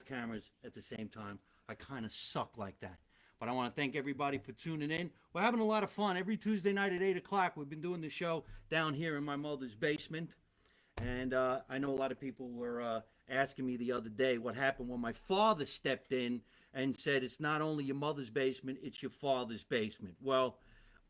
cameras at the same time. I kind of suck like that. But I want to thank everybody for tuning in. We're having a lot of fun. Every Tuesday night at 8 o'clock, we've been doing the show down here in my mother's basement. And I know a lot of people were asking me the other day what happened when my father stepped in and said, it's not only your mother's basement, it's your father's basement. Well,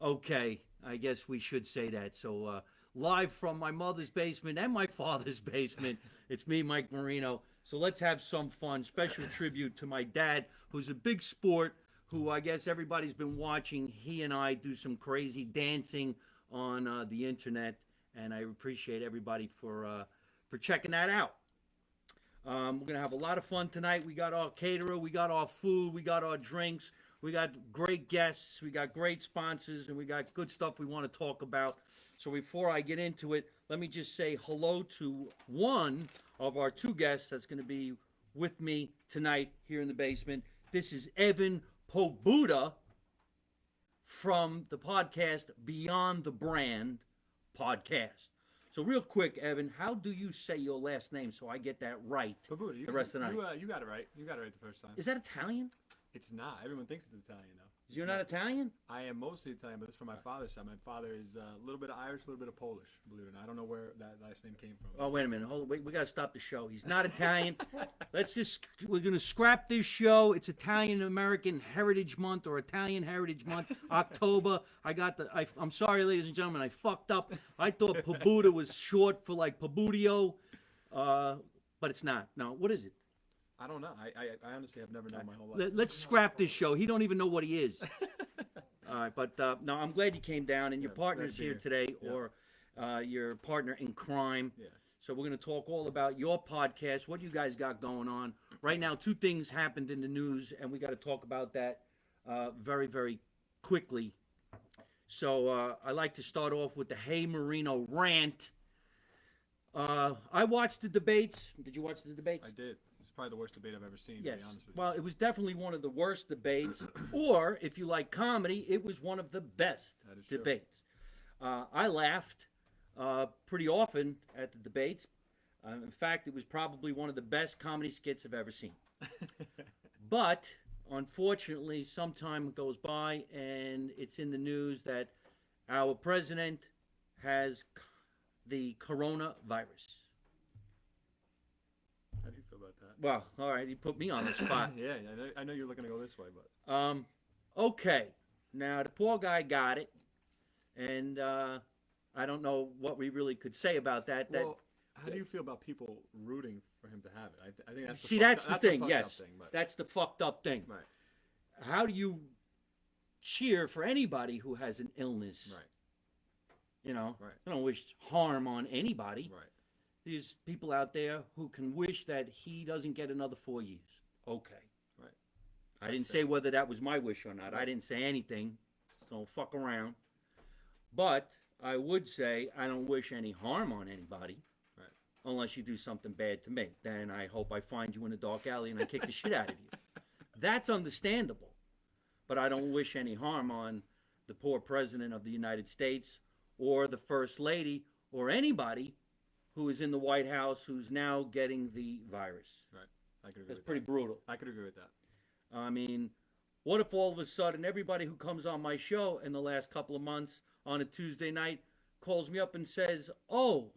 okay, I guess we should say that. So live from my mother's basement and my father's basement, it's me, Mike Marino. So let's have some fun. Special tribute to my dad, who's a big sport, who I guess everybody's been watching. He and I do some crazy dancing on the internet, and I appreciate everybody for checking that out. We're going to have a lot of fun tonight. We got our caterer, we got our food, we got our drinks, we got great guests, we got great sponsors, and we got good stuff we want to talk about. So before I get into it, let me just say hello to one of our two guests that's going to be with me tonight here in the basement. This is Evan Pobuta from the podcast Beyond the Brand podcast. So real quick, Evan, how do you say your last name so I get that right Pobuta, the rest of the night? You got it right. You got it right the first time. Is that Italian? It's not. Everyone thinks it's Italian, though. You're not Italian? I am mostly Italian, but it's from my father's side. My father is a little bit of Irish, a little bit of Polish, believe it or not. I don't know where that last name came from. Oh, wait a minute. Hold on. Wait, we got to stop the show. He's not Italian. We're going to scrap this show. It's Italian American Heritage Month or Italian Heritage Month, October. I'm sorry, ladies and gentlemen, I fucked up. I thought Pobuta was short for like Beaudreault, but it's not. No, what is it? I don't know. I honestly have never known my whole life. Let's scrap this show. He don't even know what he is. All right, but no, I'm glad you came down, and your partner's here today, or your partner in crime. Yeah. So we're going to talk all about your podcast, what you guys got going on. Right now, two things happened in the news, and we got to talk about that very, very quickly. So I like to start off with the Hey Marino rant. I watched the debates. Did you watch the debates? I did. It's probably the worst debate I've ever seen, Yes. to be honest with you. Well, it was definitely one of the worst debates, or if you like comedy, it was one of the best debates. I laughed pretty often at the debates. In fact, it was probably one of the best comedy skits I've ever seen. But unfortunately, some time goes by and it's in the news that our president has the coronavirus. How do you feel about that? Well, all right, you put me on the spot. Yeah, I know you're looking to go this way, but... Okay. Now, the poor guy got it, and I don't know what we really could say about that. Well, how do you feel about people rooting for him to have it? I think that's that's the thing, fucked yes. up thing, but... That's the fucked up thing. Right. How do you cheer for anybody who has an illness? Right. You know? Right. I don't wish harm on anybody. Right. There's people out there who can wish that he doesn't get another 4 years. Okay. Right. I didn't say whether that was my wish or not. I didn't say anything, so fuck around. But I would say I don't wish any harm on anybody. Right. Unless you do something bad to me. Then I hope I find you in a dark alley and I kick the shit out of you. That's understandable. But I don't wish any harm on the poor president of the United States or the first lady or anybody who is in the White House who's now getting the virus. Right. I could agree That's with pretty that. brutal. I could agree with that. I mean, what if all of a sudden everybody who comes on my show in the last couple of months on a Tuesday night calls me up and says, oh,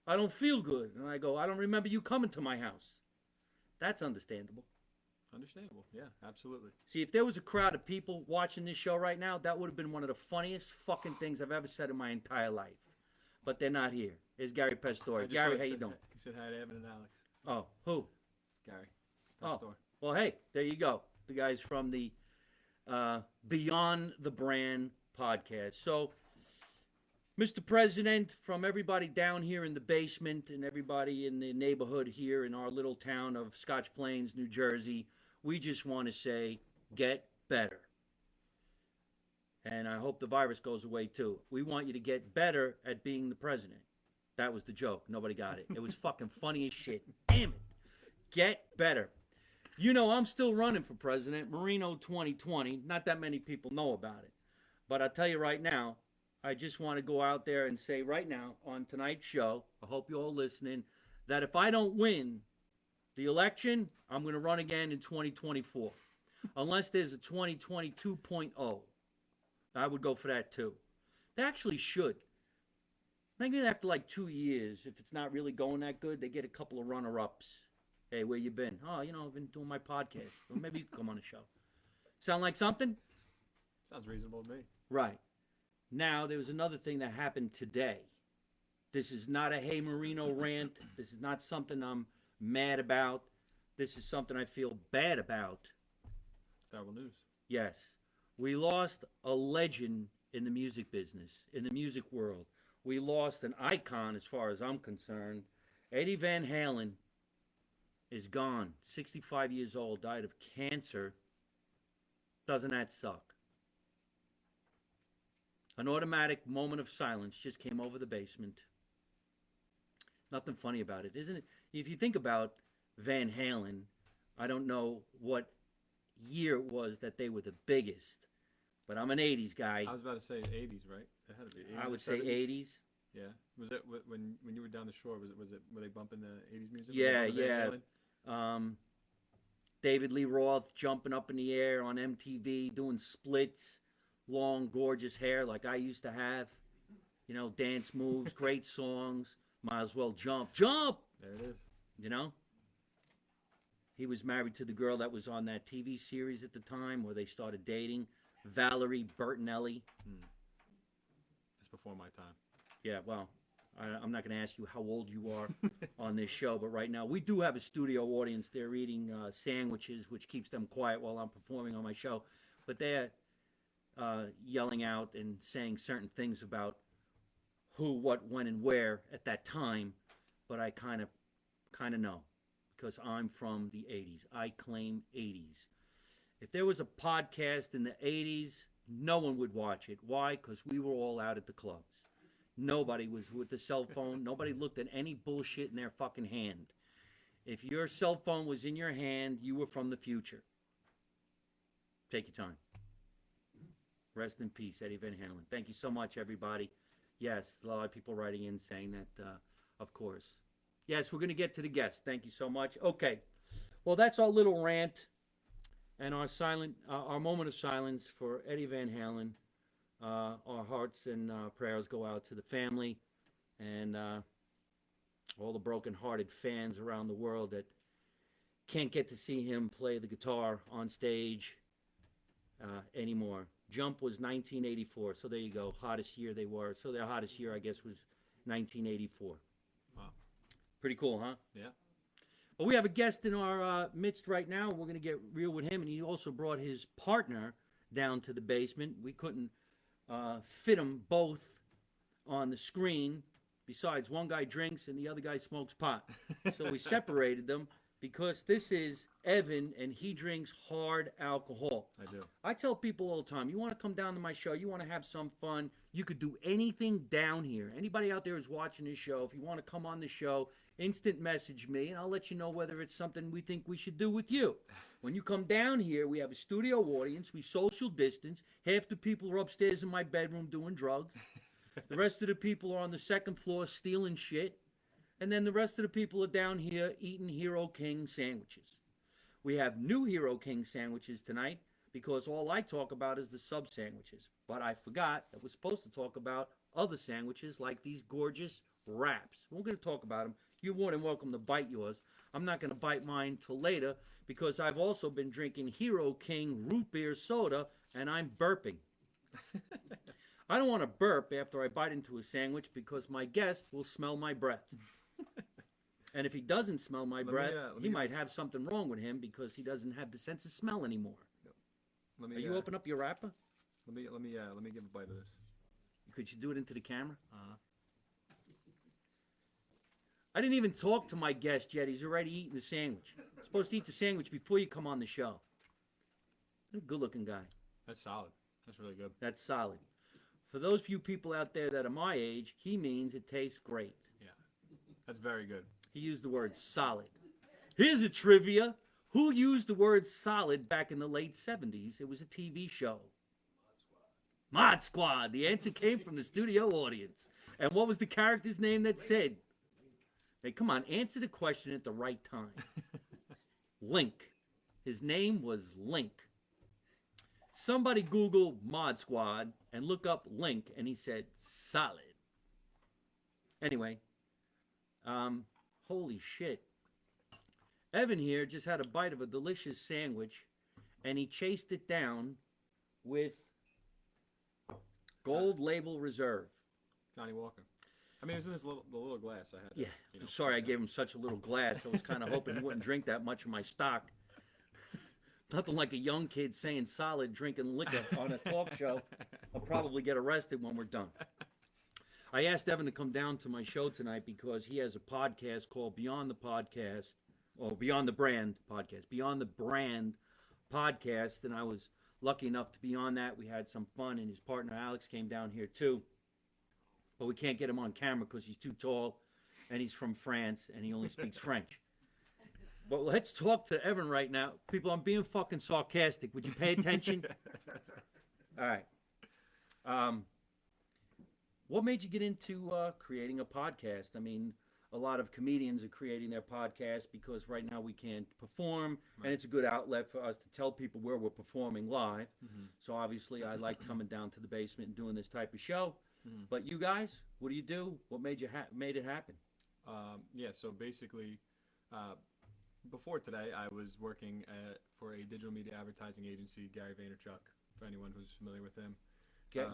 I don't feel good. And I go, I don't remember you coming to my house. That's understandable. Understandable. Yeah, absolutely. See, if there was a crowd of people watching this show right now, that would have been one of the funniest fucking things I've ever said in my entire life. But they're not here. Here's Gary Pastore. Gary, how you doing? You said hi to Evan and Alex. Oh, who? Gary Oh, Pastore. well, hey, there you go. The guys from the Beyond the Brand podcast. So, Mr. President, from everybody down here in the basement and everybody in the neighborhood here in our little town of Scotch Plains, New Jersey, we just want to say, get better. And I hope the virus goes away too. We want you to get better at being the president. That was the joke. Nobody got it. It was fucking funny as shit. Damn it. Get better. You know, I'm still running for president, Marino 2020. Not that many people know about it. But I'll tell you right now, I just want to go out there and say right now on tonight's show, I hope you're all listening, that if I don't win The election, I'm going to run again in 2024. Unless there's a 2022.0. I would go for that too. They actually should. Maybe after like 2 years, if it's not really going that good, they get a couple of runner-ups. Hey, where you been? Oh, I've been doing my podcast. Well, maybe you can come on the show. Sound like something? Sounds reasonable to me. Right. Now, there was another thing that happened today. This is not a Hey Marino rant. This is not something I'm mad about. This is something I feel bad about. It's terrible news. Yes. We lost a legend in the music business, in the music world. We lost an icon as far as I'm concerned. Eddie Van Halen is gone. 65 years old, died of cancer. Doesn't that suck? An automatic moment of silence just came over the basement. Nothing funny about it, isn't it? If you think about Van Halen, I don't know what year it was that they were the biggest, but I'm an 80s guy. I was about to say 80s, right? It had to be 80s. I would say 70s. 80s. Yeah. Was it when you were down the shore? Were they bumping the 80s music? Yeah, Was it Van yeah. Halen? David Lee Roth jumping up in the air on MTV, doing splits, long, gorgeous hair like I used to have. Dance moves, great songs. Might as well jump. Jump! There it is. He was married to the girl that was on that TV series at the time where they started dating, Valerie Bertinelli. It's before my time. Yeah, well, I'm not going to ask you how old you are on this show, but right now we do have a studio audience. They're eating sandwiches, which keeps them quiet while I'm performing on my show. But they're yelling out and saying certain things about who, what, when, and where at that time. But I kind of know because I'm from the 80s. I claim 80s. If there was a podcast in the 80s, no one would watch it. Why? Because we were all out at the clubs. Nobody was with the cell phone. Nobody looked at any bullshit in their fucking hand. If your cell phone was in your hand, you were from the future. Take your time. Rest in peace, Eddie Van Halen. Thank you so much, everybody. Yes, a lot of people writing in saying that, of course. Yes, we're going to get to the guests. Thank you so much. Okay. Well, that's our little rant and our moment of silence for Eddie Van Halen. Our hearts and prayers go out to the family and all the broken-hearted fans around the world that can't get to see him play the guitar on stage anymore. Jump was 1984, so there you go. Hottest year they were. So their hottest year, I guess, was 1984. Wow. Pretty cool, huh? Yeah. Well, we have a guest in our midst right now. We're going to get real with him, and he also brought his partner down to the basement. We couldn't fit them both on the screen. Besides, one guy drinks and the other guy smokes pot. So we separated them because this is Evan and he drinks hard alcohol. I do. I tell people all the time, you want to come down to my show, you want to have some fun, you could do anything down here. Anybody out there who's watching this show, if you want to come on the show, instant message me and I'll let you know whether it's something we think we should do with you. When you come down here, we have a studio audience, we social distance. Half the people are upstairs in my bedroom doing drugs. The rest of the people are on the second floor stealing shit. And then the rest of the people are down here eating Hero King sandwiches. We have new Hero King sandwiches tonight because all I talk about is the sub sandwiches. But I forgot that we're supposed to talk about other sandwiches like these gorgeous wraps. We're going to talk about them. You're more than welcome to bite yours. I'm not going to bite mine till later because I've also been drinking Hero King root beer soda and I'm burping. I don't want to burp after I bite into a sandwich because my guest will smell my breath. And if he doesn't smell my breath, he might have something wrong with him because he doesn't have the sense of smell anymore. Are you open up your wrapper? Let me give a bite of this. Could you do it into the camera? I didn't even talk to my guest yet. He's already eating the sandwich. You're supposed to eat the sandwich before you come on the show. You're a good-looking guy. That's solid. That's really good. That's solid. For those few people out there that are my age, he means it tastes great. Yeah. That's very good. He used the word solid. Here's a trivia. Who used the word solid back in the late 70s? It was a TV show. Mod Squad. The answer came from the studio audience. And what was the character's name that said? Hey, come on, answer the question at the right time. Link. His name was Link. Somebody Google Mod Squad and look up Link, and he said, solid. Anyway, holy shit. Evan here just had a bite of a delicious sandwich, and he chased it down with Gold Label Reserve. Johnny Walker. I mean, it was in the little glass I had. Yeah, I'm sorry I gave him such a little glass. I was kind of hoping he wouldn't drink that much of my stock. Nothing like a young kid saying solid drinking liquor on a talk show. I'll probably get arrested when we're done. I asked Evan to come down to my show tonight because he has a podcast called Beyond the Podcast, or Beyond the Brand podcast, Beyond the Brand podcast, and I was lucky enough to be on that. We had some fun, and his partner Alex came down here too. But we can't get him on camera because he's too tall, and he's from France, and he only speaks French. But let's talk to Evan right now. People, I'm being fucking sarcastic. Would you pay attention? All right. What made you get into creating a podcast? I mean, a lot of comedians are creating their podcasts because right now we can't perform, and it's a good outlet for us to tell people where we're performing live. Mm-hmm. So obviously I like coming down to the basement and doing this type of show. Mm-hmm. But you guys, what do you do? What made it happen? Yeah, so basically, before today, I was working for a digital media advertising agency, Gary Vaynerchuk, for anyone who's familiar with him.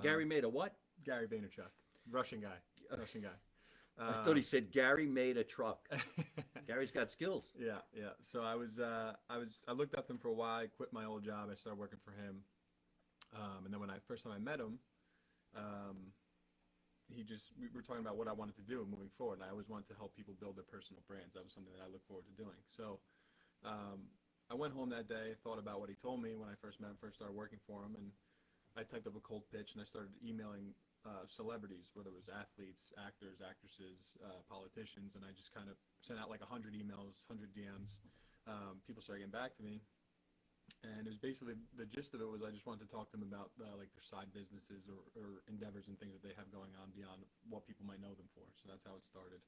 Gary made a what? Gary Vaynerchuk, Russian guy. I thought he said Gary made a truck. Gary's got skills. Yeah. So I looked up to him for a while. I quit my old job. I started working for him. And then first time I met him, we were talking about what I wanted to do moving forward. And I always wanted to help people build their personal brands. That was something that I look forward to doing. So I went home that day, thought about what he told me when I first met him, first started working for him, and I typed up a cold pitch and I started emailing celebrities, whether it was athletes, actors, actresses, politicians, and I just kind of sent out like 100 emails, 100 DMs. People started getting back to me, and it was basically, the gist of it was I just wanted to talk to them about like their side businesses or endeavors and things that they have going on beyond what people might know them for. So that's how it started.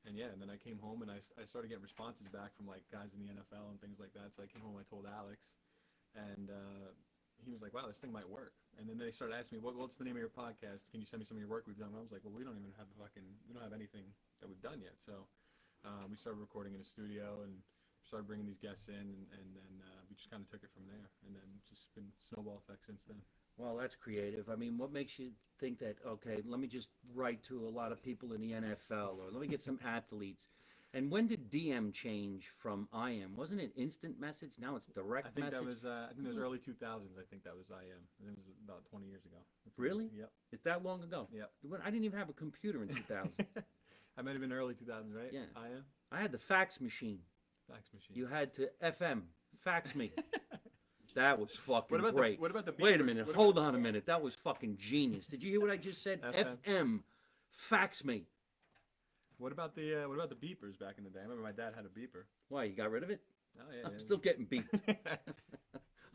And then I came home and I started getting responses back from like guys in the NFL and things like that. So I came home, I told Alex, and he was like, wow, this thing might work. And then they started asking me, what's the name of your podcast? Can you send me some of your work we've done? And I was like, well, we don't have anything that we've done yet. So we started recording in a studio and started bringing these guests in, and then we just kind of took it from there. And then just been snowball effect since then. Well, that's creative. I mean, what makes you think that, okay, let me just write to a lot of people in the NFL, or let me get some athletes? And when did DM change from IM? Wasn't it instant message? Now it's direct message? I think that was early 2000s. I think that was IM. And it was about 20 years ago. Really? Yep. It's that long ago? Yep. I didn't even have a computer in 2000. I might have been early 2000s, right? Yeah. IM? I had the fax machine. Fax machine. You had to FM, fax me. That was fucking great. What about the beepers? Wait a minute. Hold on a minute. That was fucking genius. Did you hear what I just said? FM, fax me. What about the beepers back in the day? I remember my dad had a beeper. Why, you got rid of it? Oh yeah. I'm still getting beeped.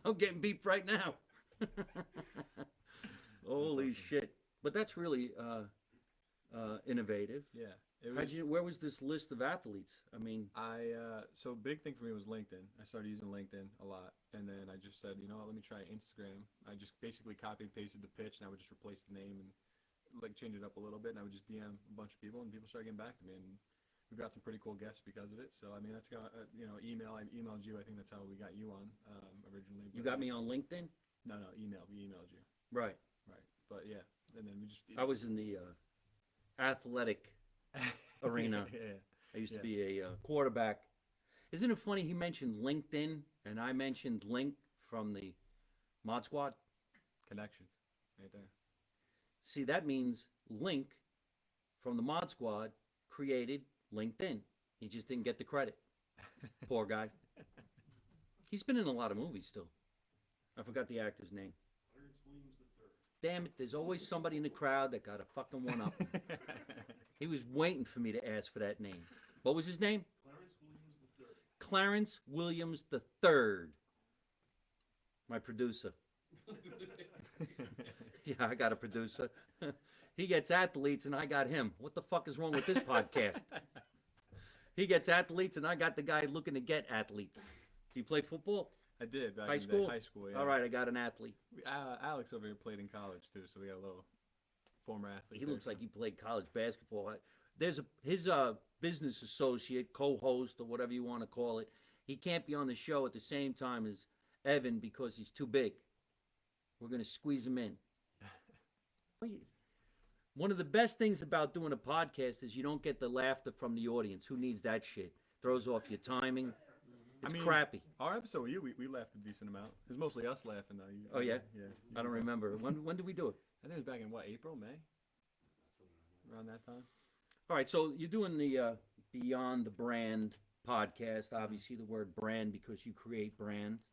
I'm getting beeped right now. Holy awesome. Shit! But that's really innovative. Yeah. Where was this list of athletes? I mean, so big thing for me was LinkedIn. I started using LinkedIn a lot, and then I just said, you know what, let me try Instagram. I just basically copied and pasted the pitch, and I would just replace the name and like change it up a little bit, and I would just DM a bunch of people, and people started getting back to me, and we got some pretty cool guests because of it. So I mean, that's got email. I emailed you. I think that's how we got you on originally. You got me on LinkedIn? No, email. We emailed you. Right. But yeah, and then we just. I was in the athletic arena. Yeah. I used to be a quarterback. Isn't it funny? He mentioned LinkedIn, and I mentioned Link from the Mod Squad. Connections, right there. See, that means Link from the Mod Squad created LinkedIn. He just didn't get the credit. Poor guy. He's been in a lot of movies still. I forgot the actor's name. Damn it, there's always somebody in the crowd that got a fucking one up. He was waiting for me to ask for that name. What was his name? Clarence Williams III. My producer. Yeah, I got a producer. He gets athletes and I got him. What the fuck is wrong with this podcast? He gets athletes, and I got the guy looking to get athletes. Do you play football? I did back High in the school? day. High school, yeah. All right, I got an athlete. Alex over here played in college too, so we got a little former athlete. He there, looks so. like he played college basketball. There's his business associate, co-host, or whatever you want to call it. He can't be on the show at the same time as Evan because he's too big. We're going to squeeze him in. One of the best things about doing a podcast is you don't get the laughter from the audience. Who needs that shit? Throws off your timing. It's crappy. Our episode with you, we laughed a decent amount. It was mostly us laughing though. Oh yeah? Yeah. I don't remember. When did we do it? I think it was back in what, April, May? Around that time. All right, so you're doing the Beyond the Brand podcast. Obviously, the word brand because you create brands.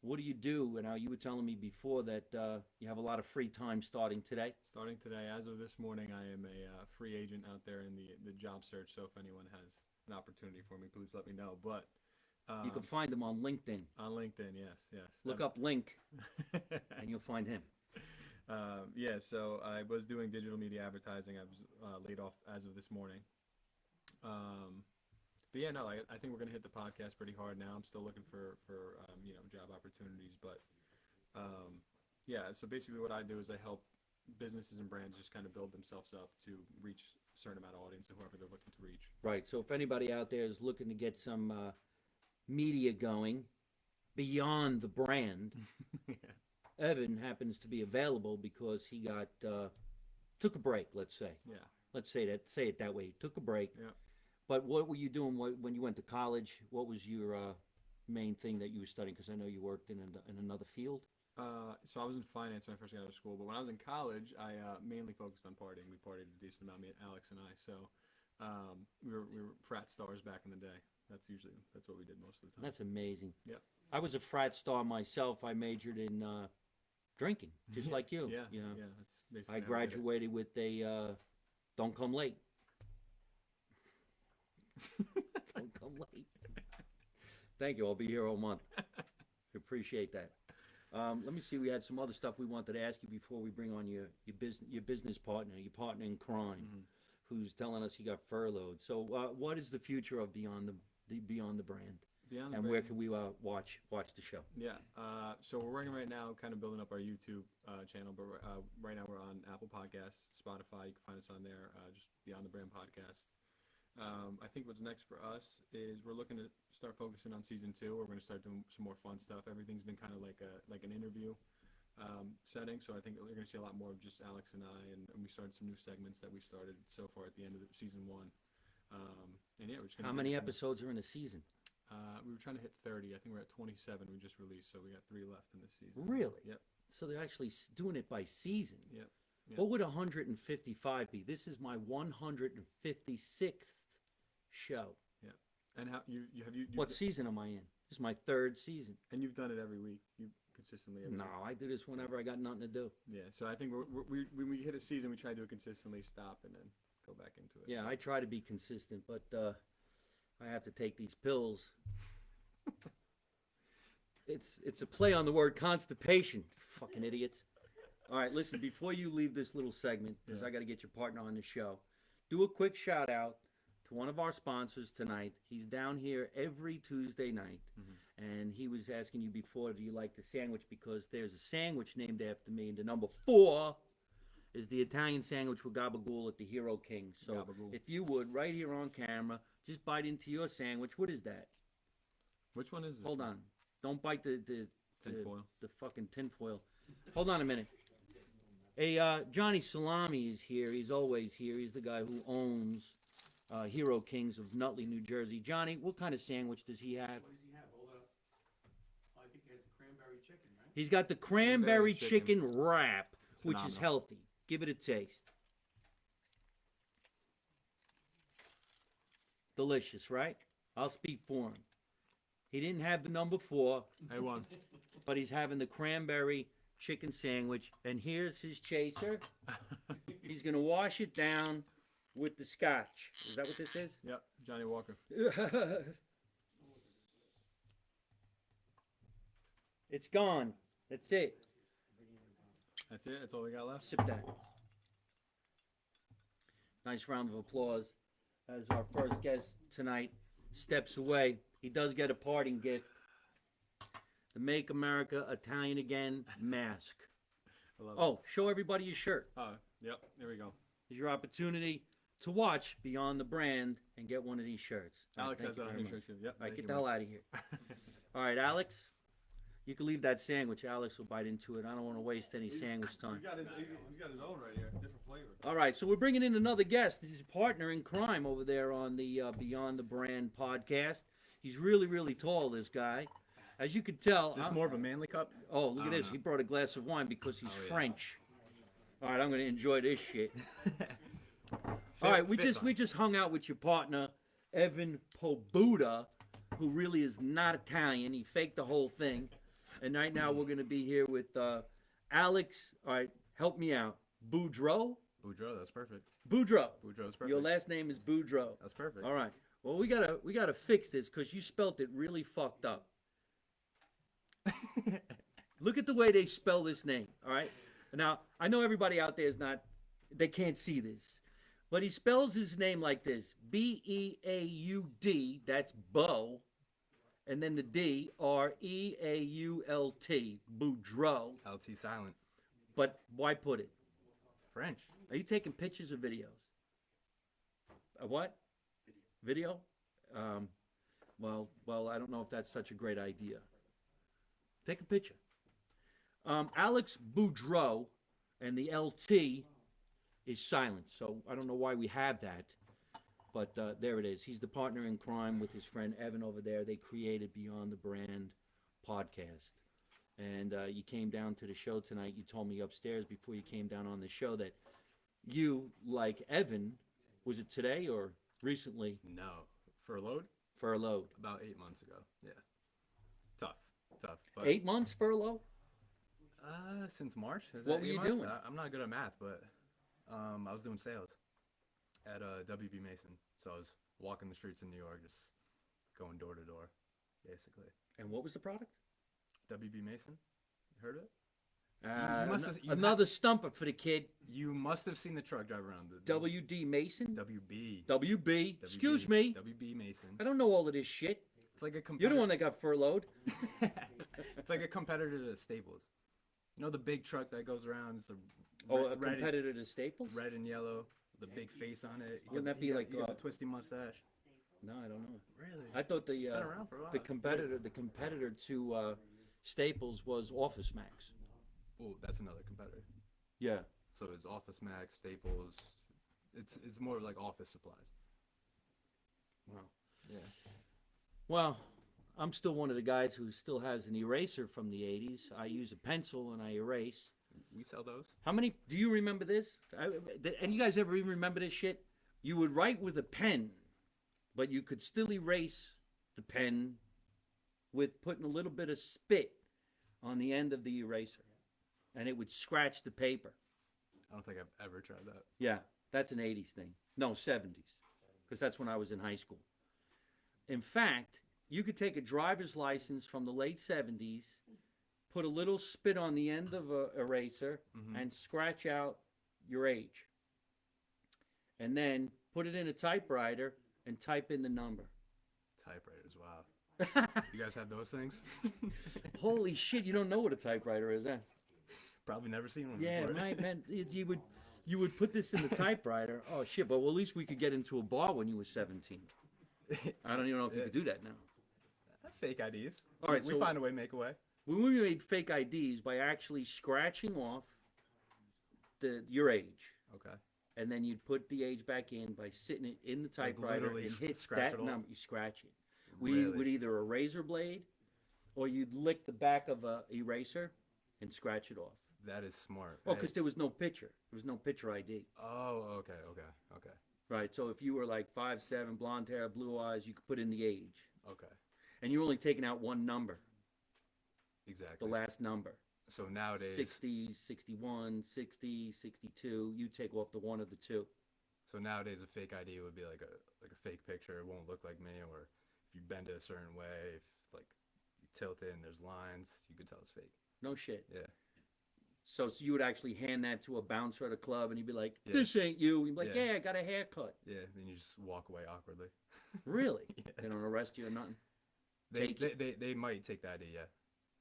What do you do? And you were telling me before that you have a lot of free time starting today. Starting today, as of this morning, I am a free agent out there in the job search. So if anyone has an opportunity for me, please let me know. But You can find him on LinkedIn. on LinkedIn, yes. Look up Link, and you'll find him. Yeah, so I was doing digital media advertising. I was laid off as of this morning. But yeah, no, I think we're gonna hit the podcast pretty hard now. I'm still looking for job opportunities, but yeah. So basically, what I do is I help businesses and brands just kind of build themselves up to reach a certain amount of audience and whoever they're looking to reach. Right. So if anybody out there is looking to get some media going beyond the brand, Evan happens to be available because he took a break. Let's say. Yeah. Let's say it that way. He took a break. Yeah. But what were you doing when you went to college? What was your main thing that you were studying? Because I know you worked in another field. So I was in finance when I first got out of school, but when I was in college, I mainly focused on partying. We partied a decent amount, me, Alex, and I. So we were frat stars back in the day. That's what we did most of the time. That's amazing. Yeah. I was a frat star myself. I majored in drinking, just like you. Yeah. You know? Yeah. That's basically. I graduated with a don't come late. Don't come late. Thank you. I'll be here all month. Appreciate that. Let me see. We had some other stuff we wanted to ask you before we bring on your business partner, your partner in crime, who's telling us he got furloughed. So, what is the future of Beyond the Brand? Beyond the and brand. where can we watch the show? Yeah. So we're working right now, kind of building up our YouTube channel, but right now we're on Apple Podcasts, Spotify. You can find us on there. Just Beyond the Brand podcast. I think what's next for us is we're looking to start focusing on season 2. We're going to start doing some more fun stuff. Everything's been kind of like an interview setting, so I think we're going to see a lot more of just Alex and I, and we started some new segments that we started so far at the end of season 1. And yeah, we're just How many episodes are in a season? We were trying to hit 30. I think we're at 27. We just released, so we got 3 left in this season. Really? Yep. So they're actually doing it by season. Yep. What would 155 be? This is my 156th show. Yeah. And how you What season am I in? This is my 3rd season. And you've done it every week. You consistently. Every No, week. I do this whenever I got nothing to do. Yeah. So I think we when we hit a season, we try to do it consistently, stop, and then go back into it. Yeah, I try to be consistent, but I have to take these pills. It's a play on the word constipation. Fucking idiots. All right, listen, before you leave this little segment, because I got to get your partner on the show, do a quick shout out to one of our sponsors tonight. He's down here every Tuesday night, and he was asking you before, do you like the sandwich? Because there's a sandwich named after me, and the number 4 is the Italian sandwich with gabagool at the Hero King. So Gabagool. if you would, right here on camera, just bite into your sandwich. What is that? Which one is this? Hold on. Don't bite the Tinfoil. the fucking tinfoil. Hold on a minute. Hey, Johnny Salami is here. He's always here. He's the guy who owns Hero Kings of Nutley, New Jersey. Johnny, what kind of sandwich does he have? What does he have? Hold up. I think he has the cranberry chicken, right? He's got the cranberry Cranberry chicken. chicken wrap, which is Phenomenal. healthy. Give it a taste. Delicious, right? I'll speak for him. He didn't have the number 4, I won. but he's having the cranberry chicken sandwich. And here's his chaser. He's going to wash it down with the scotch. Is that what this is? Yep. Johnny Walker. It's gone. That's it. That's it. That's all we got left. Sip that. Nice round of applause. as our first guest tonight steps away, he does get a parting gift. The Make America Italian Again mask. I love it. Oh, show everybody your shirt. Yep. There we go. Here's your opportunity to watch Beyond the Brand and get one of these shirts. Alex Thank has you that on very his much. shirt too. Yep. All right, thank get you, the hell man. out of here. All right, Alex, you can leave that sandwich. Alex will bite into it. I don't want to waste any sandwich time. He's got his own right here, different flavor. All right, so we're bringing in another guest. This is a partner in crime over there on the Beyond the Brand podcast. He's really, really tall, this guy. As you can tell. Is this more of a manly cup? Oh, look at I don't this. know. He brought a glass of wine because he's Oh, yeah. French. All right, I'm going to enjoy this shit. All right, we just hung out with your partner, Evan Pobuta, who really is not Italian. He faked the whole thing. And right now we're going to be here with Alex. All right, help me out. Beaudreault? Beaudreault, that's perfect. Beaudreault. Beaudreaut's perfect. Your last name is Beaudreault. That's perfect. All right. Well, we gotta fix this because you spelt it really fucked up. Look at the way they spell this name. All right. Now I know everybody out there is not, they can't see this, but he spells his name like this: Beaud. That's Bo, and then the D Reault. Beaudreault. LT silent. But why put it? French. Are you taking pictures or videos? What? Video? Well, I don't know if that's such a great idea. Take a picture. Alex Beaudreault, and the LT is silent, so I don't know why we have that, but there it is. He's the partner in crime with his friend Evan over there. They created Beyond the Brand podcast. And you came down to the show tonight. You told me upstairs before you came down on the show that you, like Evan, was it today or recently, No. Furloughed? furloughed? About 8 months ago. Yeah. Tough. But 8 months furlough? Since March. Is What that were 8 you months? doing? I'm not good at math, but I was doing sales at WB Mason. So I was walking the streets in New York, just going door to door, basically. And what was the product? WB Mason. You heard of it? Another stumper for the kid. You must have seen the truck drive around. WD Mason? WB. WB. Excuse me. WB Mason. I don't know all of this shit. It's like a You're competitor. the one that got furloughed. It's like a competitor to Staples. You know the big truck that goes around? It's a A competitor to Staples? red and yellow, the big face on it. Wouldn't that be you got- like, you got the twisty mustache? No, I don't know. Really? I thought It's been around for a while. the competitor to Staples was Office Max. Oh, that's another competitor. Yeah. So it's Office Max, Staples. It's more like office supplies. Wow. Yeah. Well, I'm still one of the guys who still has an eraser from the 80s. I use a pencil and I erase. We sell those. How many? Do you remember this? And you guys ever even remember this shit? You would write with a pen, but you could still erase the pen with putting a little bit of spit on the end of the eraser, and it would scratch the paper. I don't think I've ever tried that. Yeah, that's an 80s thing. No, 70s, because that's when I was in high school. In fact, you could take a driver's license from the late 70s, put a little spit on the end of a eraser, and scratch out your age. And then put it in a typewriter and type in the number. Typewriters, wow. You guys have those things? Holy shit, you don't know what a typewriter is, huh? Probably never seen one Yeah, before. right, man. You would put this in the typewriter. Oh shit! But well, at least we could get into a bar when you were 17. I don't even know if you could do that now. Fake IDs. All right, we so- find a way, make a way. We made fake IDs by actually scratching off your age, Okay. and then you'd put the age back in by sitting it in the typewriter literally and hit scratch that it off? number. You scratch it. We Really? would either a razor blade, or you'd lick the back of a eraser and scratch it off. That is smart. Oh, Hey. because there was no picture. There was no picture ID. Oh, okay. Right. So if you were like 5'7", blonde hair, blue eyes, you could put in the age, Okay. and you're only taking out one number, Exactly. the last number. So nowadays, 60, 61, 60, 62. You take off the one of the two. a fake ID would be like a fake picture. It won't look like me, or if you bend it a certain way, if like you tilt it and there's lines, you could tell it's fake. No shit. Yeah. So you would actually hand that to a bouncer at a club, and he'd be like, Yeah. "This ain't you." He'd be like, Yeah. "Yeah, I got a haircut." Yeah, then you just walk away awkwardly. Really? Yeah. They don't arrest you or nothing. They might take the ID, yeah.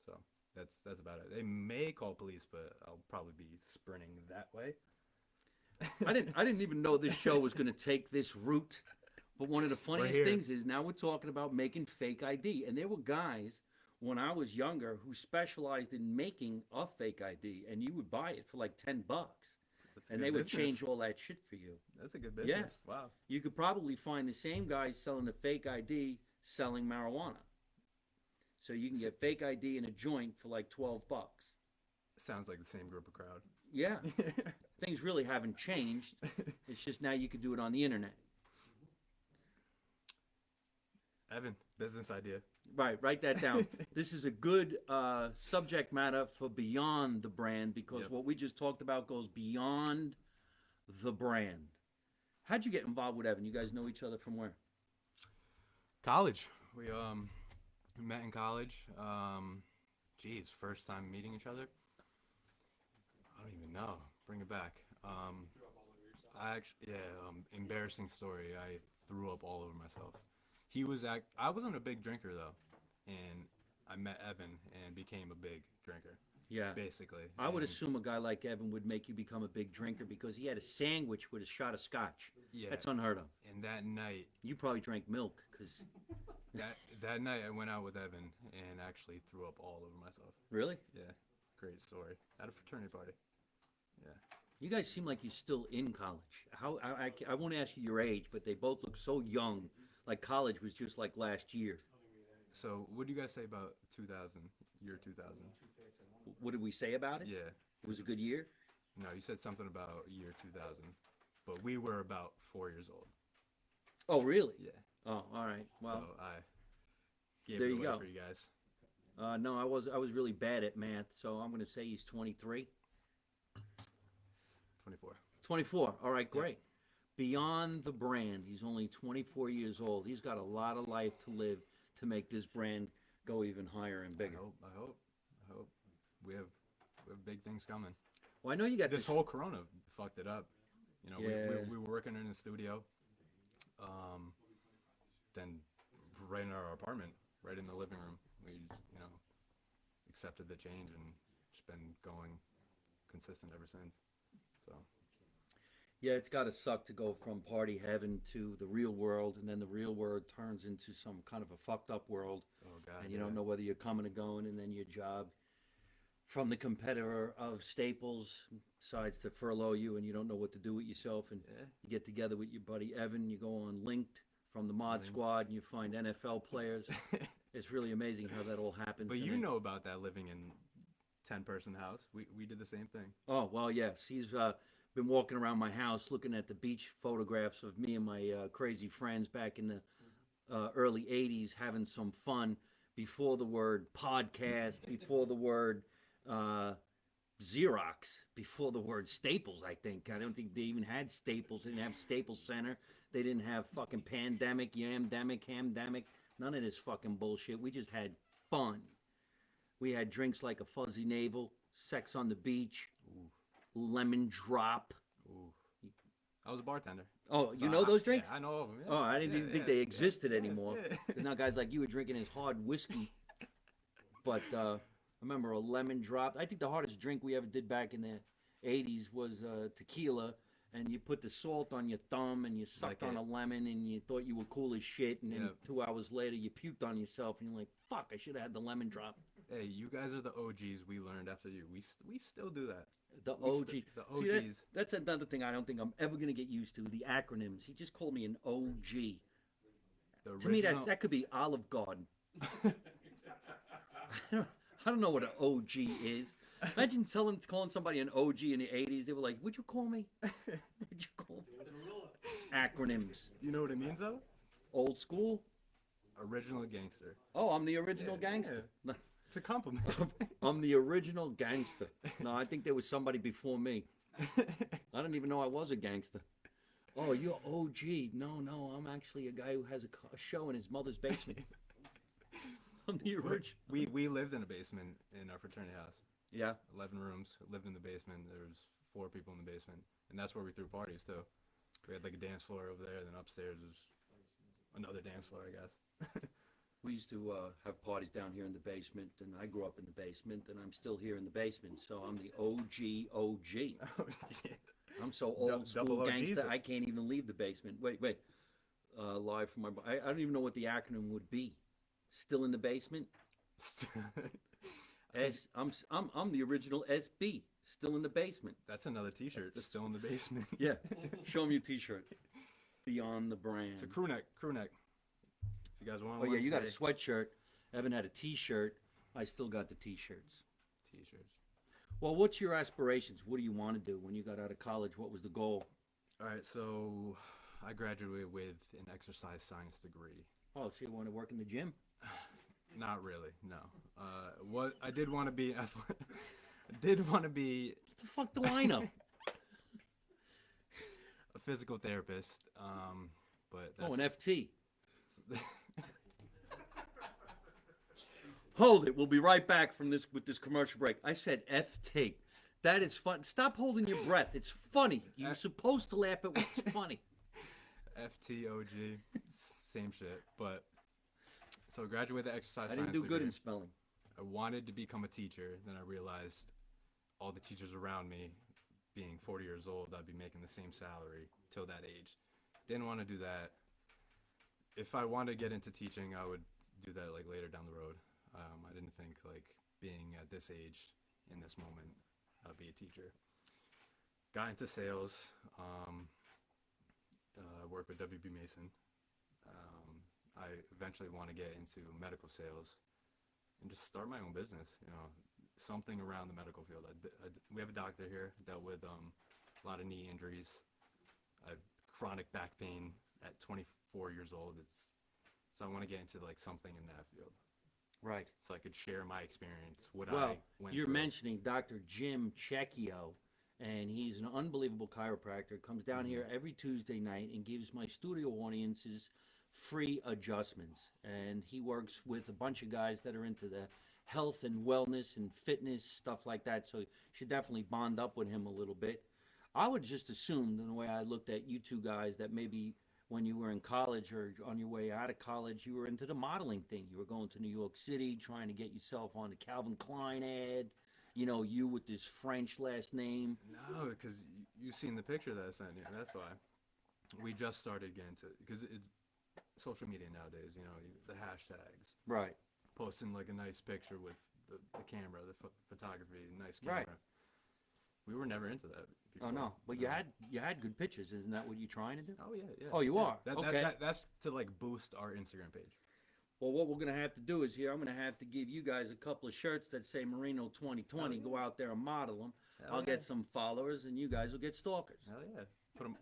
So that's about it. They may call police, but I'll probably be sprinting that way. I didn't even know this show was going to take this route. But one of the funniest here. things is now we're talking about making fake ID, and there were guys when I was younger who specialized in making a fake ID, and you would buy it for like $10, That's a and good they would business. change all that shit for you. That's a good business. Yeah. Wow. You could probably find the same guys selling the fake ID selling marijuana. So you can get fake ID in a joint for like $12. Sounds like the same group of crowd. Yeah. Things really haven't changed. It's just now you can do it on the internet. Evan, business idea. Right, write that down. This is a good subject matter for beyond the brand, because Yep. what we just talked about goes beyond the brand. How'd you get involved with Evan? You guys know each other from where? College. We met in college. Geez, first time meeting each other. I don't even know. Bring it back. I actually, embarrassing story. I threw up all over myself. I wasn't a big drinker though, and I met Evan and became a big drinker. Yeah. Basically. I would And- assume a guy like Evan would make you become a big drinker because he had a sandwich with a shot of scotch. Yeah. That's unheard of. And that night, You probably drank milk because, that night I went out with Evan and actually threw up all over myself. really? Yeah, great story. At a fraternity party. Yeah. You guys seem like you're still in college. I won't ask you your age, but they both look so young. Like college was just like last year. So, what do you guys say about 2000, year 2000? What did we say about it? Yeah. It was a good year? No, you said something about year 2000, but we were about 4 years old. Oh, really? Yeah. Oh, all right. Well, So I gave there it you away go. for you guys. no, I was really bad at math, so I'm going to say he's 23. 24. 24. All right, great. Beyond the brand, he's only 24 years old. He's got a lot of life to live to make this brand go even higher and bigger. I hope. We have big things coming. Well, I know you got This whole Corona fucked it up. You know, Yeah. we were working in the studio. Then right in our apartment, right in the living room, we, accepted the change and just been going consistent ever since. So, Yeah, it's got to suck to go from party heaven to the real world, and then the real world turns into some kind of a fucked up world, oh God. and you don't know whether you're coming or going, and then your job from the competitor of Staples decides to furlough you, and you don't know what to do with yourself, and Yeah. you get together with your buddy Evan, you go on Linked from the Mod Squad, and you find NFL players. It's really amazing how that all happens. But and you then- know about that living in 10-person house. We did the same thing. Oh, well, yes. He's been walking around my house looking at the beach photographs of me and my crazy friends back in the early 80s having some fun before the word podcast, before the word Xerox, before the word Staples, I think. I don't think they even had Staples. They didn't have Staples Center. They didn't have fucking pandemic, yamdemic, hamdemic. None of this fucking bullshit. We just had fun. We had drinks like a fuzzy navel, sex on the beach, lemon drop. Ooh. I was a bartender. Oh, So you know those Yeah, drinks? I know of them. Yeah. Oh, I didn't even think they existed anymore. Yeah. 'Cause now guys like you were drinking his hard whiskey. But I remember a lemon drop. I think the hardest drink we ever did back in the 80s was tequila. And you put the salt on your thumb and you sucked Like on it. a lemon and you thought you were cool as shit. And then Yep. 2 hours later you puked on yourself and you're like, fuck, I should have had the lemon drop. Hey, you guys are the OGs. We learned after you. We still do that. The We OG. st- the See, OGs. that's another thing I don't think I'm ever going to get used to, the acronyms. He just called me an OG. The To me, original- that could be Olive Garden. I don't know what an OG is. Imagine calling somebody an OG in the 80s. They were like, "What'd you call me?" What'd you call me? Acronyms. You know what it means though? Old school. Original gangster. Oh, I'm the original Yeah, gangster. No, It's a compliment. I'm the original gangster. No, I think there was somebody before me. I didn't even know I was a gangster. Oh, you're OG. No, I'm actually a guy who has a show in his mother's basement. I'm the original. we lived in a basement in our fraternity house. Yeah. 11 rooms. Lived in the basement. There was 4 people in the basement, and that's where we threw parties too. We had like a dance floor over there. Then upstairs was another dance floor, I guess. We used to have parties down here in the basement, and I grew up in the basement, and I'm still here in the basement, so I'm the OG. Oh, yeah. I'm so old school double OGs. gangster, I can't even leave the basement. Wait. Live from my... I don't even know what the acronym would be. Still in the basement? I'm the original SB. Still in the basement. That's another T-shirt. It's still in the basement. Yeah. Show me a T-shirt. Beyond the brand. It's a crew neck. Crew neck. If you guys want Oh one, yeah, you got a hey, sweatshirt. Evan had a T-shirt. I still got the T-shirts. T-shirts. Well, what's your aspirations? What do you want to do when you got out of college? What was the goal? All right, so I graduated with an exercise science degree. Oh, so you want to work in the gym? Not really, no. What I did want to be, I did want to be What the fuck do I know? a physical therapist. But that's, Oh, an FT. Hold it. We'll be right back from this with this commercial break. I said FT. That is fun. Stop holding your breath. It's funny. You're supposed to laugh at what's funny. FTOG, same shit. But so I graduated exercise I science didn't do good degree. in spelling. I wanted to become a teacher. Then I realized all the teachers around me, being 40 years old, I'd be making the same salary till that age. Didn't want to do that. If I wanted to get into teaching, I would do that like later down the road. I didn't think like being at this age in this moment, I'd be a teacher. Got into sales. Worked with WB Mason. I eventually want to get into medical sales and just start my own business. You know, something around the medical field. We have a doctor here, dealt with a lot of knee injuries. I have chronic back pain at 24 years old. So I want to get into like something in that field, Right. so I could share my experience. What Well, I went you're through. mentioning Dr. Jim Cecchio, and he's an unbelievable chiropractor. Comes down here every Tuesday night and gives my studio audiences free adjustments. And he works with a bunch of guys that are into the health and wellness and fitness, stuff like that. So you should definitely bond up with him a little bit. I would just assume, in the way I looked at you two guys, that maybe when you were in college or on your way out of college, you were into the modeling thing. You were going to New York City, trying to get yourself on the Calvin Klein ad. You know, you with this French last name. No, because you've seen the picture that I sent you. That's why. We just started getting to, because it's social media nowadays, you know, the hashtags. Right. Posting like a nice picture with the camera, the photography, nice camera. Right. We were never into that. Oh, before. no. But you had good pictures. Isn't that what you're trying to do? Oh, yeah, yeah. Oh, you yeah. are? Okay. That's to like boost our Instagram page. Well, what we're going to have to do is here, I'm going to have to give you guys a couple of shirts that say Marino 2020. Go out there and model them. Hell I'll yeah. get some followers, and you guys will get stalkers. Hell yeah.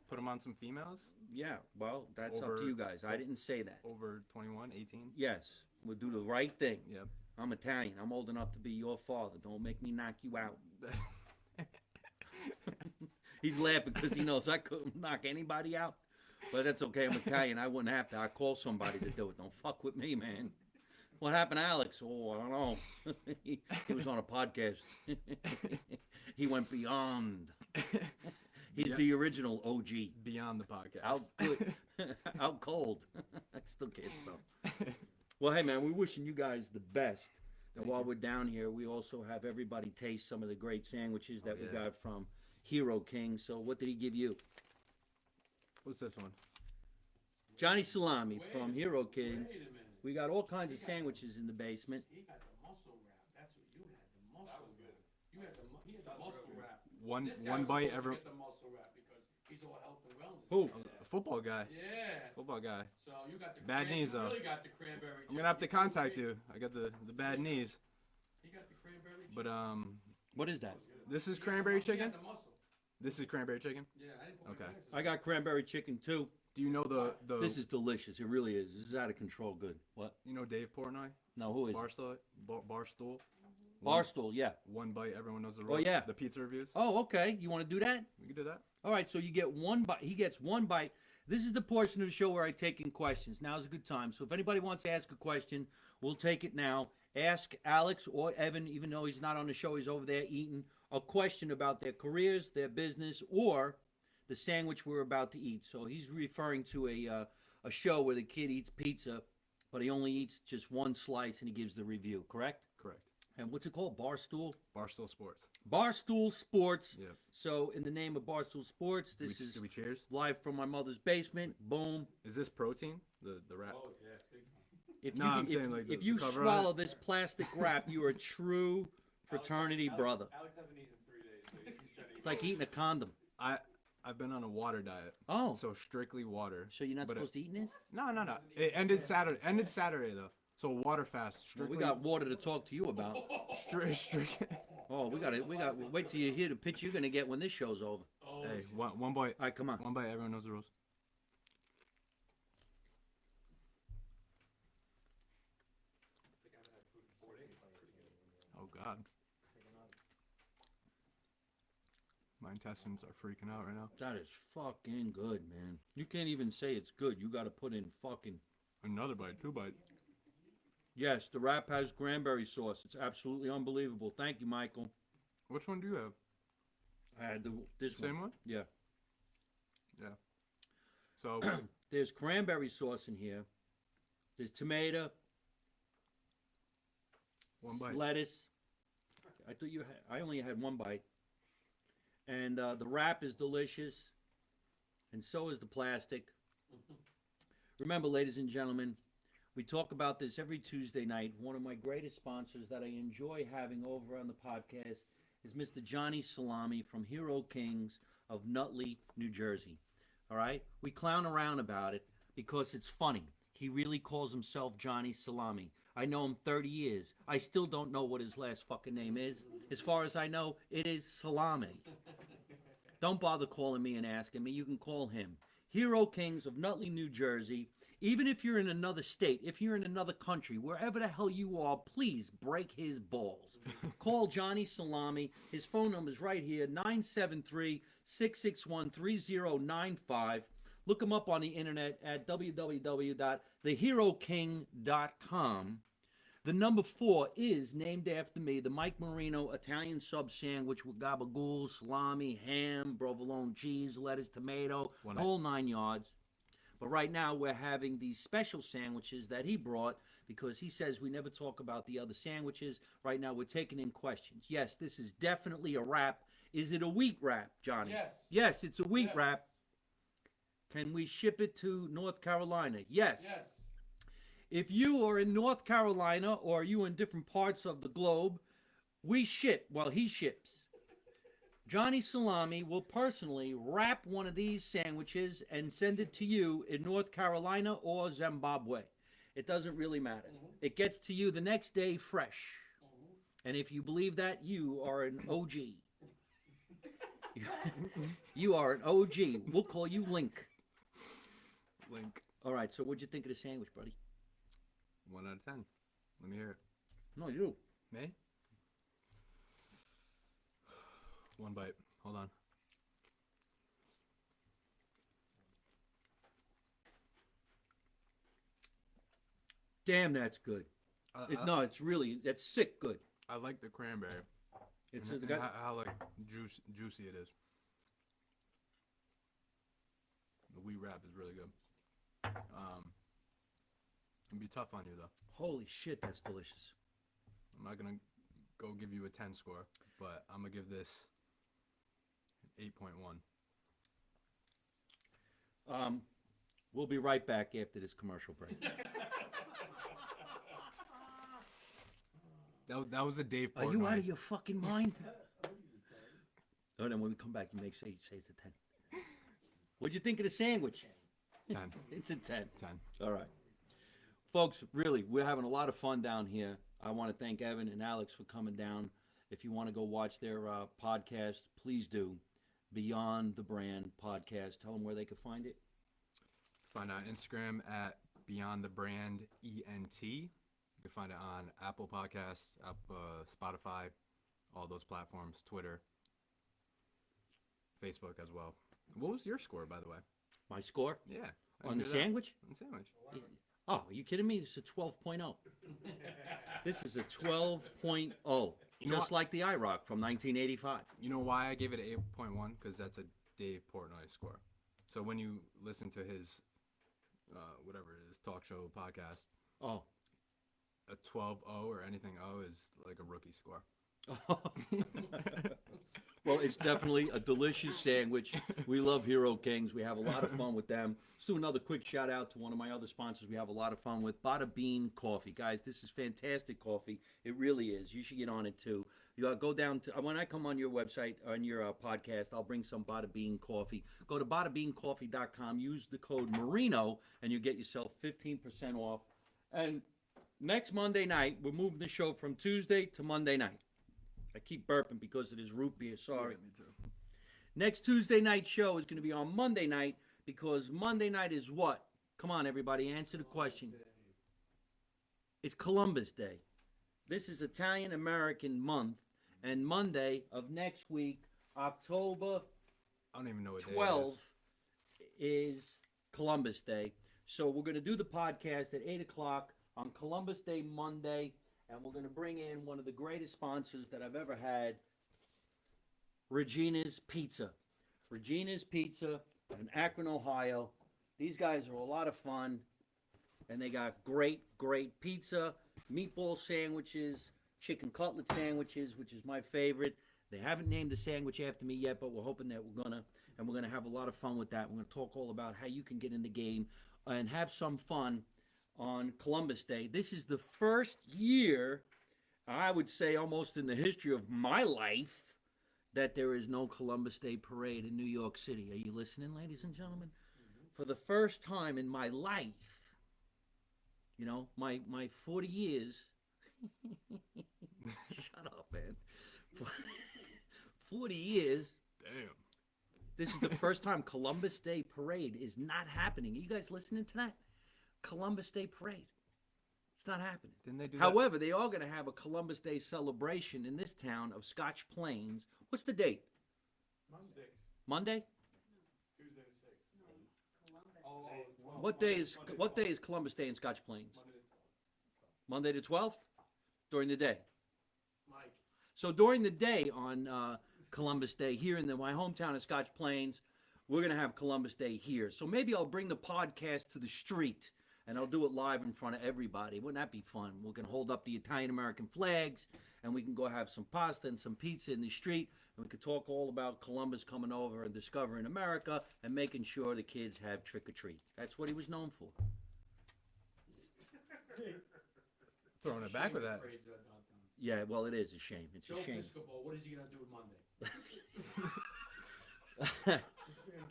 Put them on some females Yeah, well, that's up Over- to you guys. I didn't say that. over 21, 18. Yes, we'll do the right thing. Yep. I'm Italian. I'm old enough to be your father. Don't make me knock you out. He's laughing because he knows I couldn't knock anybody out. But that's okay. I'm Italian. I wouldn't have to. I call somebody to do it. Don't fuck with me, man. What happened to Alex? Oh, I don't know. he was on a podcast. He went beyond. He's Yep. the original OG. Beyond the podcast. Out good. Out cold. I still can't spell. Well, hey, man, we're wishing you guys the best. And Thank while you. we're down here, we also have everybody taste some of the great sandwiches that we yeah. got from Hero King. So what did he give you? What's this one? Johnny Salami Wait from a- Hero Kings. Wait a minute. We got all kinds of sandwiches in the basement. He got the muscle wrap. That's what you had. The muscle wrap. You had he had the muscle wrap. One This guy one was bite supposed to every. get the muscle wrap because he's all health and wellness. Who? A football guy. Yeah. Football guy. So you got the Bad knees, you though. really got the cranberry. I'm gonna have to chicken. contact you. I got the bad knees. He got the cranberry. But What is that? this is chicken. cranberry He had chicken. the muscle. This is cranberry chicken. Yeah, I didn't put Okay. my glasses I got cranberry chicken too. Do you know the This is delicious. It really is. This is out of control good. What? you know Dave Portnoy? No, who is it? Barstool. Barstool. Barstool, yeah. One bite. Everyone knows the Oh, rules. yeah. The pizza reviews. Oh, okay. You want to do that? We can do that. All right, so you get one bite. He gets one bite. This is the portion of the show where I take in questions. Now's a good time. So if anybody wants to ask a question, we'll take it now. ask Alex or Evan, even though he's not on the show, he's over there eating, a question about their careers, their business, or the sandwich we're about to eat. So he's referring to a show where the kid eats pizza, but he only eats just one slice and he gives the review, correct? Correct. And what's it called? Barstool? Barstool Sports. Barstool Sports. Yep. So in the name of Barstool Sports, this is Do we cheers? live from my mother's basement. Boom. Is this protein? The wrap? Oh, yeah, big time. If No, you, I'm if, saying, like, if the you cover on swallow it. this plastic wrap, you are a true fraternity brother. Alex hasn't eaten in 3 days, so he's trying to eat. It's like eating a condom. I've been on a water diet. Oh. So strictly water. So you're not But supposed to eat this? No. It ended Saturday. Ended Saturday though. So water fast. Well, Strictly. we got water to talk to you about. Strict. Oh, we got wait till you hear the pitch you're gonna get when this show's over. Oh, Hey, one bite. All right, come on. One bite. Everyone knows the rules. it's like I haven't had food in 4 days. Oh God. My intestines are freaking out right now. That is fucking good, man. You can't even say it's good. You got to put in fucking. Another bite. 2 bites. Yes, the wrap has cranberry sauce. It's absolutely unbelievable. Thank you, Michael. Which one do you have? I had this Same one? Yeah. Yeah. So There's cranberry sauce in here. There's tomato, one bite. lettuce. I thought you had. I only had one bite. And the wrap is delicious, and so is the plastic. Remember, ladies and gentlemen, we talk about this every Tuesday night. One of my greatest sponsors that I enjoy having over on the podcast is Mr. Johnny Salami from Hero Kings of Nutley, New Jersey. All right? We clown around about it because it's funny. He really calls himself Johnny Salami. I know him 30 years. I still don't know what his last fucking name is. As far as I know, it is Salami. Don't bother calling me and asking me. You can call him. Hero Kings of Nutley, New Jersey. Even if you're in another state, if you're in another country, wherever the hell you are, please break his balls. Call Johnny Salami. His phone number is right here, 973-661-3095. Look him up on the internet at www.theheroking.com. The number 4 is named after me, the Mike Marino Italian sub sandwich with gabagool, salami, ham, provolone cheese, lettuce, tomato, the whole 9 yards. But right now we're having these special sandwiches that he brought because he says we never talk about the other sandwiches. Right now we're taking in questions. Yes, this is definitely a wrap. Is it a wheat wrap, Johnny? Yes. Yes, it's a wheat Yes. wrap. Can we ship it to North Carolina? Yes. Yes. If you are in North Carolina or you in different parts of the globe, we ship while he ships. Johnny Salami will personally wrap one of these sandwiches and send it to you in North Carolina or Zimbabwe. It doesn't really matter. It gets to you the next day fresh. And if you believe that, you are an OG. You are an OG. We'll call you Link. Link. All right, so what'd you think of the sandwich, buddy? 1 out of 10. Let me hear it. No, you. Me? 1 bite. Hold on. Damn, that's good. No, it's really, that's sick good. I like the cranberry. It's And got, how like juicy it is. The wheat wrap is really good. It'd be tough on you though. holy shit, that's delicious. I'm not gonna go give you a 10 score, but I'm gonna give this an 8.1. We'll be right back after this commercial break. That was a Dave Are Portnoy. you out of your fucking mind? Oh, then when we come back, you say it's a 10. What'd you think of the sandwich? 10. It's a 10. 10. All right. Folks, really, we're having a lot of fun down here. I want to thank Evan and Alex for coming down. If you want to go watch their podcast, please do. Beyond the Brand podcast. Tell them where they can find it. Find it on Instagram at Beyond the Brand ENT. You can find it on Apple Podcasts, Spotify, all those platforms, Twitter, Facebook as well. What was your score, by the way? My score Yeah. I on the didn't hear that. sandwich? On the sandwich. Oh, are you kidding me? This is a 12.0. This is a 12.0. You know Just like the IROC from 1985. You know why I gave it an 8.1? Because that's a Dave Portnoy score. So when you listen to his, whatever it is, talk show, podcast, Oh. a 12.0 or anything O is like a rookie score. Well, it's definitely a delicious sandwich. We love Hero Kings. We have a lot of fun with them. Let's do another quick shout out to one of my other sponsors we have a lot of fun with, Bada Bean Coffee. Guys, this is fantastic coffee. It really is. You should get on it too. You go down to, when I come on your website, on your podcast, I'll bring some Bada Bean Coffee. Go to badabeancoffee.com, use the code Marino, and you get yourself 15% off. And next Monday night, we're moving the show from Tuesday to Monday night. I keep burping because of this root beer. Sorry. Yeah, me too. Next Tuesday night show is going to be on Monday night because Monday night is what? Come on, everybody, answer the question. It's Columbus Day. This is Italian American month, and Monday of next week, October I don't even know what day it 12th, is Columbus Day. So we're going to do the podcast at 8 o'clock on Columbus Day Monday, and we're going to bring in one of the greatest sponsors that I've ever had, Regina's Pizza. Regina's Pizza in Akron, Ohio. These guys are a lot of fun, and they got great, great pizza, meatball sandwiches, chicken cutlet sandwiches, which is my favorite. They haven't named the sandwich after me yet, but we're hoping that we're gonna have a lot of fun with that. We're gonna talk all about how you can get in the game and have some fun on Columbus Day. This is the first year, I would say almost in the history of my life, that there is no Columbus Day parade in New York City. Are you listening, ladies and gentlemen? For the first time in my life, you know, my 40 years. Shut up, man. 40 years. Damn. This is the first time Columbus Day parade is not happening. Are you guys listening to that? Columbus Day parade. It's not happening. Didn't they do However, they are going to have a Columbus Day celebration in this town of Scotch Plains. What's the date? Monday? Tuesday the 6th. What day is Columbus Day in Scotch Plains? Monday the 12th? During the day. Mike. So during the day on Columbus Day here in my hometown of Scotch Plains, we're going to have Columbus Day here. So maybe I'll bring the podcast to the street and I'll do it live in front of everybody. Wouldn't that be fun? We can hold up the Italian-American flags and we can go have some pasta and some pizza in the street. And we could talk all about Columbus coming over and discovering America and making sure the kids have trick-or-treat. That's what he was known for. Throwing it back with that. Parades are downtown. Yeah, well, it is a shame. It's Joe a shame. Piscopo, what is he going to do Monday?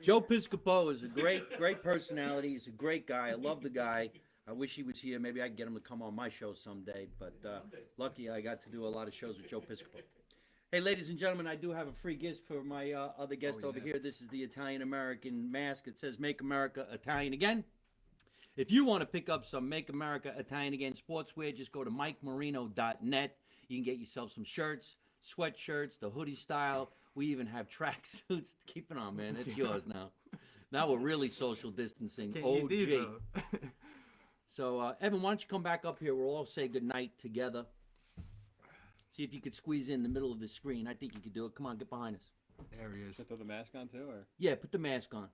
Joe Piscopo is a great personality. He's a great guy. I love the guy. I wish he was here. Maybe I can get him to come on my show someday. But lucky I got to do a lot of shows with Joe Piscopo. Hey, ladies and gentlemen, I do have a free gift for my other guest over here. This is the Italian-American mask. It says Make America Italian Again. If you want to pick up some Make America Italian Again sportswear, just go to MikeMarino.net. You can get yourself some shirts, sweatshirts, the hoodie style. We even have tracksuits. Keep it on, man. It's yours now. Now we're really social distancing. OG. So, Evan, why don't you come back up here? We'll all say goodnight together. See if you could squeeze in the middle of the screen. I think you could do it. Come on, get behind us. There he is. Should I throw the mask on too, or? Yeah, put the mask on.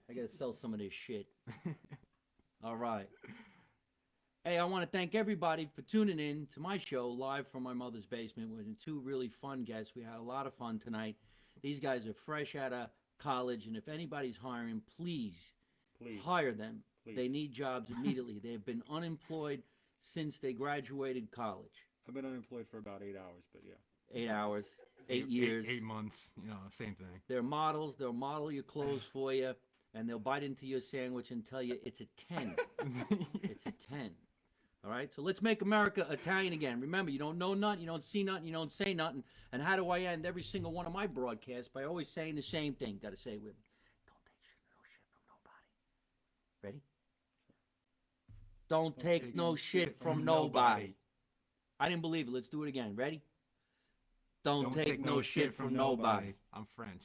I got to sell some of this shit. All right. Hey, I want to thank everybody for tuning in to my show live from my mother's basement with two really fun guests. We had a lot of fun tonight. These guys are fresh out of college, and if anybody's hiring, please hire them. Please. They need jobs immediately. They've been unemployed since they graduated college. I've been unemployed for about 8 hours, but yeah. 8 hours, 8 years. 8 months, same thing. They're models. They'll model your clothes for you, and they'll bite into your sandwich and tell you it's a 10. It's a 10. All right, so let's make America Italian again. Remember, you don't know nothing, you don't see nothing, you don't say nothing. And how do I end every single one of my broadcasts? By always saying the same thing. Got to say it with me. Don't take no shit from nobody. Ready? Don't take no shit from nobody. I didn't believe it. Let's do it again. Ready? Don't take no shit from nobody. I'm French.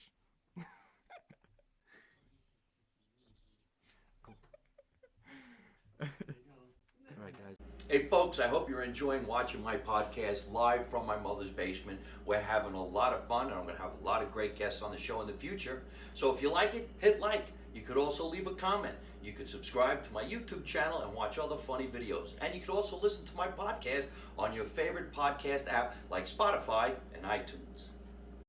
Hey folks, I hope you're enjoying watching my podcast live from my mother's basement. We're having a lot of fun, and I'm going to have a lot of great guests on the show in the future. So if you like it, hit like. You could also leave a comment. You could subscribe to my YouTube channel and watch other funny videos. And you could also listen to my podcast on your favorite podcast app like Spotify and iTunes.